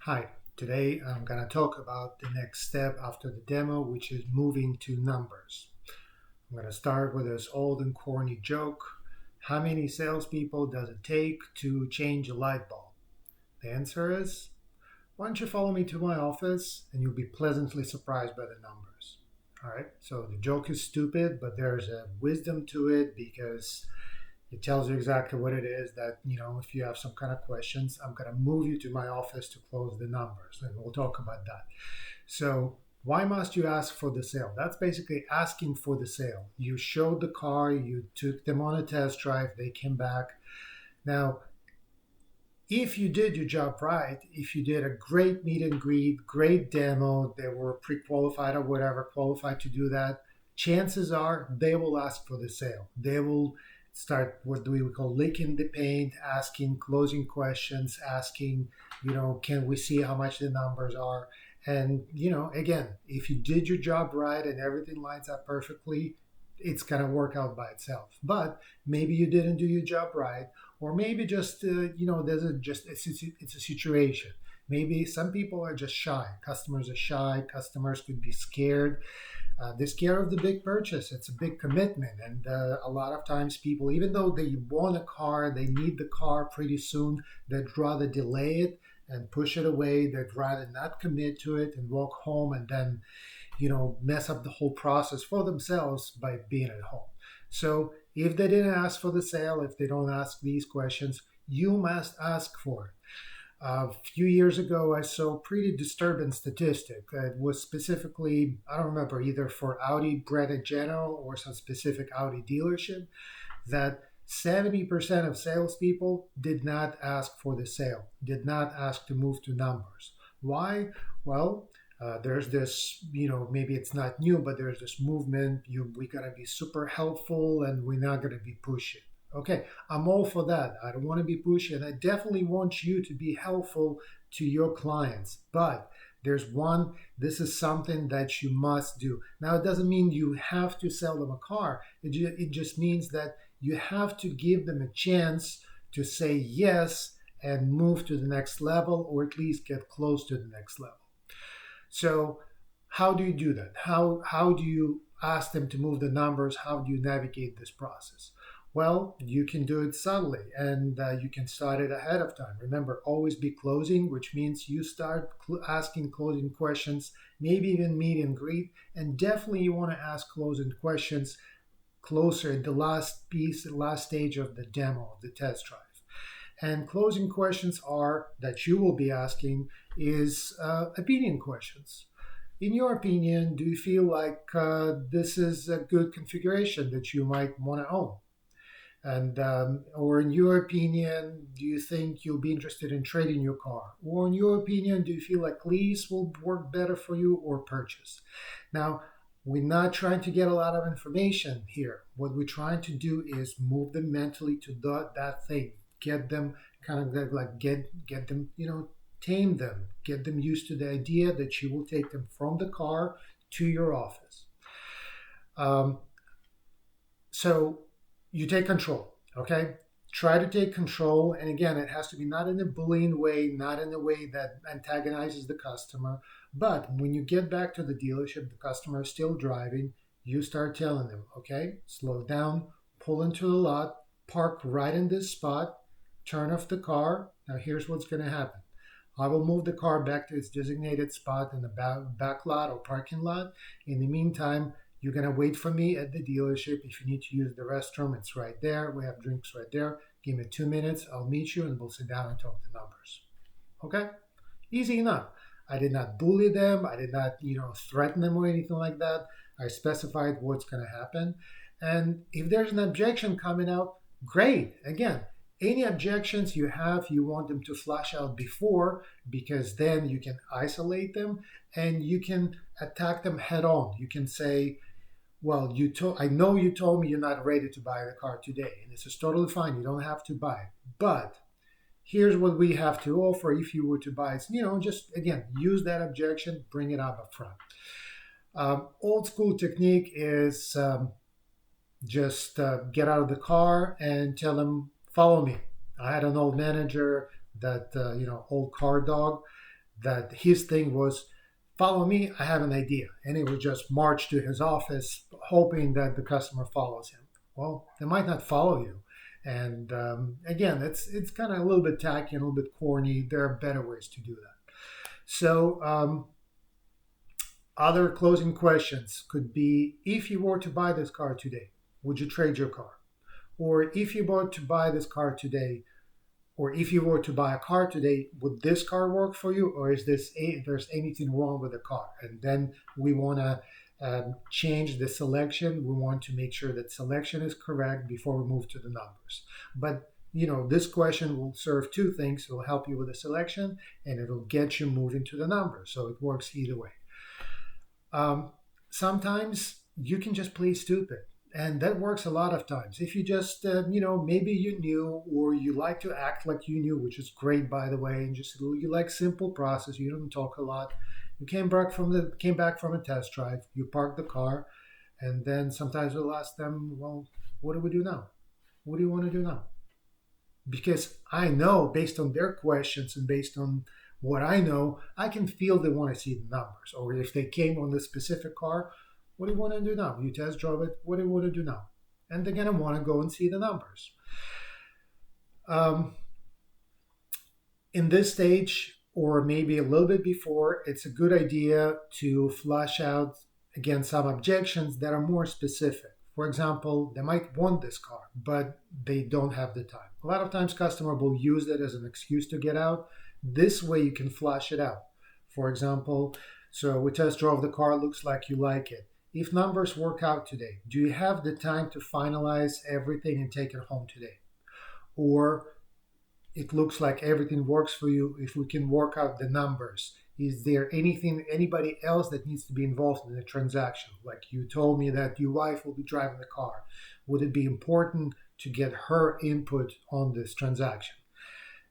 Hi, today I'm going to talk about the next step after the demo, which is moving to numbers. I'm going to start with this old and corny joke. How many salespeople does it take to change a light bulb? The answer is, why don't you follow me to my office and you'll be pleasantly surprised by the numbers. All right, so the joke is stupid, but there's a wisdom to it because it tells you exactly what it is that, if you have some kind of questions, I'm going to move you to my office to close the numbers, and we'll talk about that. So, why must you ask for the sale? That's basically asking for the sale. You showed the car, you took them on a test drive, they came back. Now, if you did your job right, if you did a great meet and greet, great demo, they were pre-qualified or whatever, qualified to do that, chances are they will ask for the sale. They will start what do we call licking the paint, asking closing questions, asking, can we see how much the numbers are? And, again, if you did your job right and everything lines up perfectly, it's going to work out by itself. But maybe you didn't do your job right, or maybe just there's it's a situation. Maybe some people are just shy. Customers are shy. Customers could be scared. They're scared of the big purchase. It's a big commitment, and a lot of times people, even though they want a car, they need the car pretty soon, they'd rather delay it and push it away. They'd rather not commit to it and walk home and then mess up the whole process for themselves by being at home. So if they didn't ask for the sale, if they don't ask these questions, you must ask for it. A few years ago, I saw a pretty disturbing statistic. It was specifically, I don't remember, either for Audi brand in general or some specific Audi dealership, that 70% of salespeople did not ask for the sale, did not ask to move to numbers. Why? Well, there's this, maybe it's not new, but there's this movement. We're going to be super helpful and we're not going to be pushy. Okay, I'm all for that. I don't want to be pushy, and I definitely want you to be helpful to your clients. But this is something that you must do. Now, it doesn't mean you have to sell them a car. It just means that you have to give them a chance to say yes and move to the next level, or at least get close to the next level. So how do you do that? How do you ask them to move the numbers? How do you navigate this process? Well, you can do it subtly, and you can start it ahead of time. Remember, always be closing, which means you start asking closing questions, maybe even meet and greet, and definitely you want to ask closing questions closer at the last stage of the demo, of the test drive. And closing questions that you will be asking is opinion questions. In your opinion, do you feel like this is a good configuration that you might want to own? And or in your opinion, do you think you'll be interested in trading your car? Or in your opinion, do you feel like lease will work better for you or purchase? Now, we're not trying to get a lot of information here. What we're trying to do is move them mentally to that thing. Get them get them, tame them. Get them used to the idea that you will take them from the car to your office. So you take control, okay? Try to take control. And again, it has to be not in a bullying way, not in a way that antagonizes the customer. But when you get back to the dealership, the customer is still driving, you start telling them, okay, slow down, pull into the lot, park right in this spot, turn off the car. Now here's what's going to happen. I will move the car back to its designated spot in the back lot or parking lot. In the meantime, you're going to wait for me at the dealership. If you need to use the restroom, it's right there. We have drinks right there. Give me 2 minutes. I'll meet you and we'll sit down and talk the numbers. Okay? Easy enough. I did not bully them. I did not, threaten them or anything like that. I specified what's going to happen. And if there's an objection coming out, great. Again, any objections you have, you want them to flush out before, because then you can isolate them and you can attack them head on. You can say, well, I know you told me you're not ready to buy the car today, and this is totally fine. You don't have to buy it. But here's what we have to offer if you were to buy it. Just, again, use that objection, bring it up front. Old school technique is just get out of the car and tell them, follow me. I had an old manager that, old car dog that his thing was, follow me, I have an idea. And he would just march to his office hoping that the customer follows him. Well, they might not follow you. And again, it's kind of a little bit tacky and a little bit corny. There are better ways to do that. So other closing questions could be, if you were to buy this car today, would you trade your car? Or if you were to buy this car today, or if you were to buy a car today, would this car work for you, or is there's anything wrong with the car? And then we want to change the selection. We want to make sure that selection is correct before we move to the numbers. But this question will serve two things. It will help you with the selection, and it'll get you moving to the numbers. So it works either way. Sometimes you can just play stupid. And that works a lot of times. If you just, maybe you knew, or you like to act like you knew, which is great, by the way, and just you like simple process. You don't talk a lot. You came back from a test drive. You parked the car, and then sometimes we'll ask them, well, what do we do now? What do you want to do now? Because I know, based on their questions and based on what I know, I can feel they want to see the numbers. Or if they came on this specific car, what do you want to do now? You test drove it. What do you want to do now? And they're going to want to go and see the numbers. In this stage, or maybe a little bit before, it's a good idea to flush out, again, some objections that are more specific. For example, they might want this car, but they don't have the time. A lot of times, customer will use it as an excuse to get out. This way, you can flush it out. For example, so we test drove the car, looks like you like it. If numbers work out today, do you have the time to finalize everything and take it home today? Or it looks like everything works for you. If we can work out the numbers, is there anybody else that needs to be involved in the transaction? Like you told me that your wife will be driving the car. Would it be important to get her input on this transaction?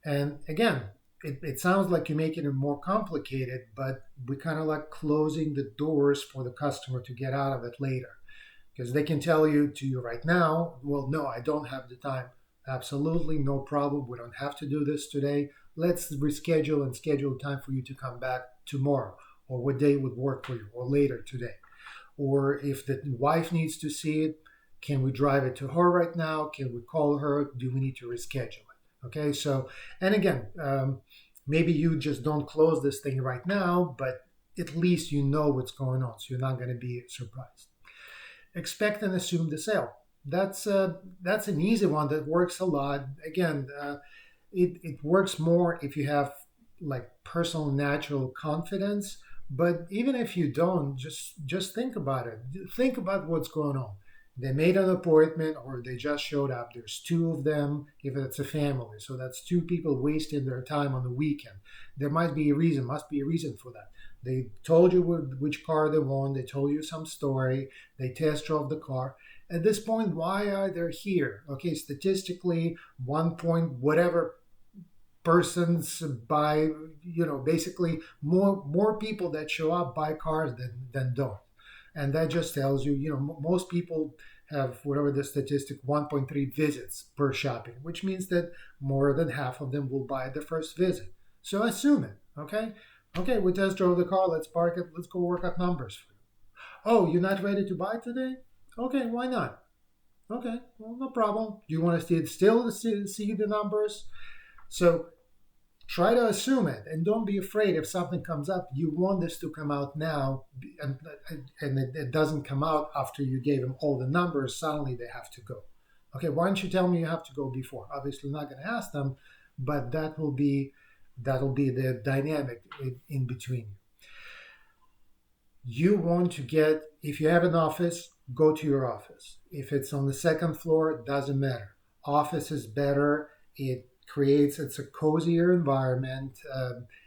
And again, it sounds like you're making it more complicated, but we kind of like closing the doors for the customer to get out of it later. Because they can tell you right now, well, no, I don't have the time. Absolutely, no problem. We don't have to do this today. Let's reschedule and schedule time for you to come back tomorrow, or what day would work for you, or later today. Or if the wife needs to see it, can we drive it to her right now? Can we call her? Do we need to reschedule it? Okay, so, and again, maybe you just don't close this thing right now, but at least you know what's going on, so you're not going to be surprised. Expect and assume the sale. That's an easy one that works a lot. Again, it works more if you have like personal, natural confidence. But even if you don't, just think about it. Think about what's going on. They made an appointment, or they just showed up. There's two of them, if it's a family. So that's two people wasting their time on the weekend. There must be a reason for that. They told you which car they want. They told you some story. They test drove the car. At this point, why are they here? Okay, statistically, 1 point whatever persons buy, basically more people that show up buy cars than don't. And that just tells you, most people have, whatever the statistic, 1.3 visits per shopping, which means that more than half of them will buy the first visit. So assume it, okay? Okay, we test drove the car, let's park it, let's go work out numbers for you. Oh, you're not ready to buy today? Okay, why not? Okay, well, no problem. Do you want to still see the numbers? So try to assume it, and don't be afraid if something comes up. You want this to come out now, and it doesn't come out after you gave them all the numbers. Suddenly they have to go. Okay, why don't you tell me you have to go before? Obviously, I'm not going to ask them, but that'll be the dynamic in between. You want to get, if you have an office, go to your office. If it's on the second floor, it doesn't matter. Office is better. It's a cozier environment.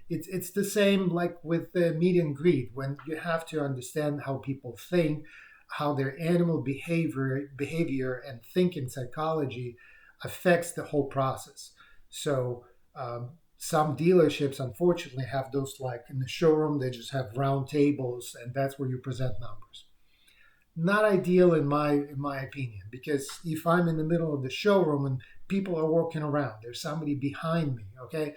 It's the same like with the meet and greet, when you have to understand how people think, how their animal behavior and thinking psychology affects the whole process. So some dealerships, unfortunately, have those, like in the showroom, they just have round tables, and that's where you present numbers. Not ideal in my opinion, because if I'm in the middle of the showroom and people are walking around, there's somebody behind me, okay?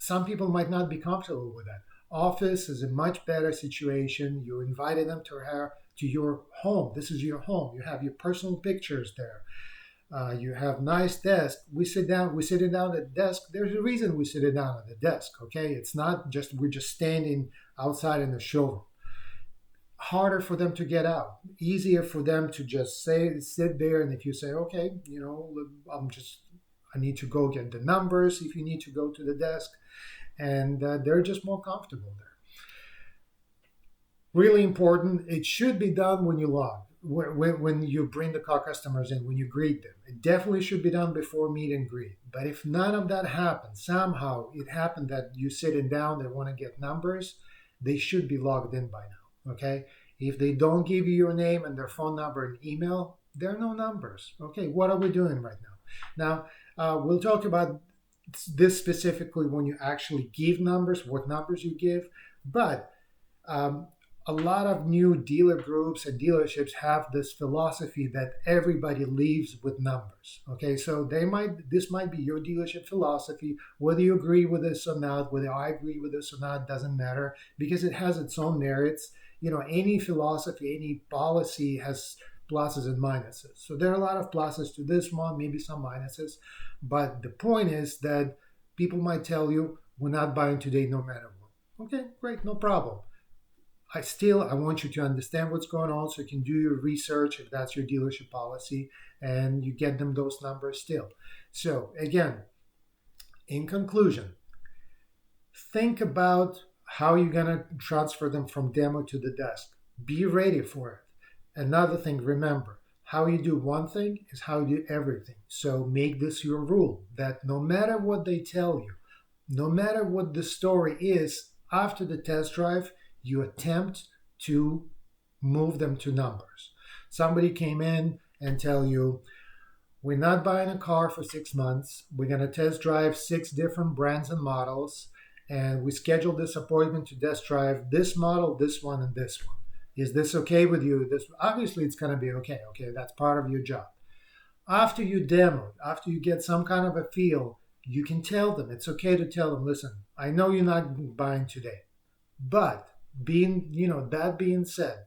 some people might not be comfortable with that. Office is a much better situation. You invited them to your home. This is your home. You have your personal pictures there. You have nice desk. We sit down. We sit it down at the desk. There's a reason we sit it down at the desk. Okay, it's not just we're just standing outside in the showroom. Harder for them to get out. Easier for them to just sit there. And if you say, okay, I need to go get the numbers. If you need to go to the desk, and they're just more comfortable there. Really important. It should be done when you log. When you bring the car customers in, when you greet them. It definitely should be done before meet and greet. But if none of that happens, somehow it happened that you sitting down, they want to get numbers, they should be logged in by now, okay? If they don't give you your name and their phone number and email, there are no numbers. Okay, what are we doing right now? Now, we'll talk about this specifically when you actually give numbers, what numbers you give, but a lot of new dealer groups and dealerships have this philosophy that everybody leaves with numbers. Okay, so this might be your dealership philosophy. Whether you agree with this or not, whether I agree with this or not, doesn't matter because it has its own merits. Any philosophy, any policy has pluses and minuses. So there are a lot of pluses to this one, maybe some minuses. But the point is that people might tell you, we're not buying today no matter what. Okay, great, no problem. I want you to understand what's going on so you can do your research if that's your dealership policy and you get them those numbers still. So again, in conclusion, think about how you're going to transfer them from demo to the desk. Be ready for it. Another thing, remember, how you do one thing is how you do everything. So make this your rule that no matter what they tell you, no matter what the story is after the test drive, you attempt to move them to numbers. Somebody came in and tell you, we're not buying a car for 6 months. We're going to test drive 6 different brands and models. And we scheduled this appointment to test drive this model, this one, and this one. Is this okay with you? Obviously, it's going to be okay. Okay, that's part of your job. After you demo, after you get some kind of a feel, you can tell them, it's okay to tell them, listen, I know you're not buying today, but that being said,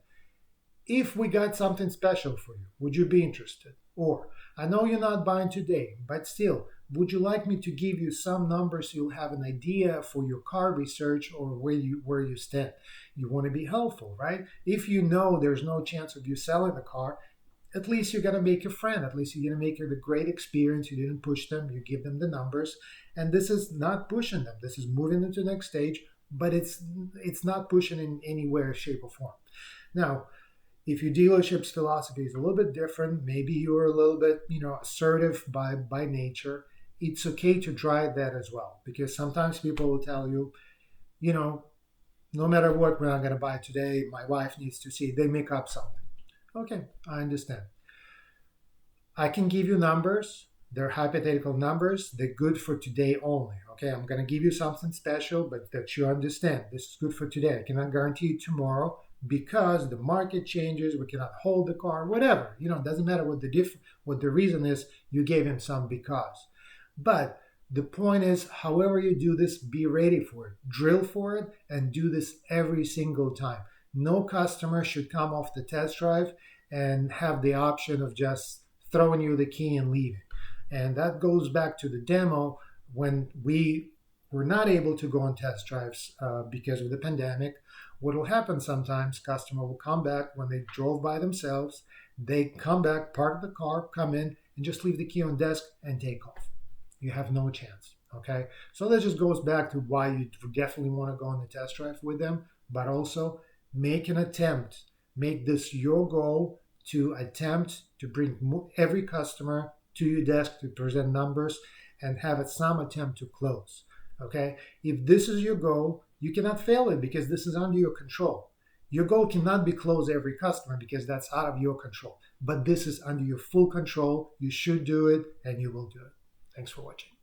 if we got something special for you, would you be interested? Or, I know you're not buying today, but still, would you like me to give you some numbers so you'll have an idea for your car research or where you stand? You want to be helpful, right? If you know there's no chance of you selling the car, at least you're going to make a friend. At least you're going to make it a great experience. You didn't push them. You give them the numbers. And this is not pushing them. This is moving them to the next stage, but it's not pushing in any way, shape, or form. Now, if your dealership's philosophy is a little bit different, maybe you're a little bit, assertive by nature, it's okay to try that as well. Because sometimes people will tell you, no matter what, we're not going to buy today. My wife needs to see. They make up something. Okay, I understand. I can give you numbers. They're hypothetical numbers. They're good for today only. Okay, I'm going to give you something special, but that you understand. This is good for today. I cannot guarantee you tomorrow because the market changes. We cannot hold the car, whatever. It doesn't matter what the reason is. You gave him some because. But the point is, however you do this, be ready for it. Drill for it and do this every single time. No customer should come off the test drive and have the option of just throwing you the key and leaving. And that goes back to the demo when we were not able to go on test drives because of the pandemic. What will happen sometimes, customer will come back when they drove by themselves. They come back, park the car, come in, and just leave the key on desk and take off. You have no chance, okay? So that just goes back to why you definitely want to go on the test drive with them, but also make an attempt. Make this your goal to attempt to bring every customer to your desk to present numbers and have some attempt to close, okay? If this is your goal, you cannot fail it because this is under your control. Your goal cannot be close every customer because that's out of your control. But this is under your full control. You should do it and you will do it. Thanks for watching.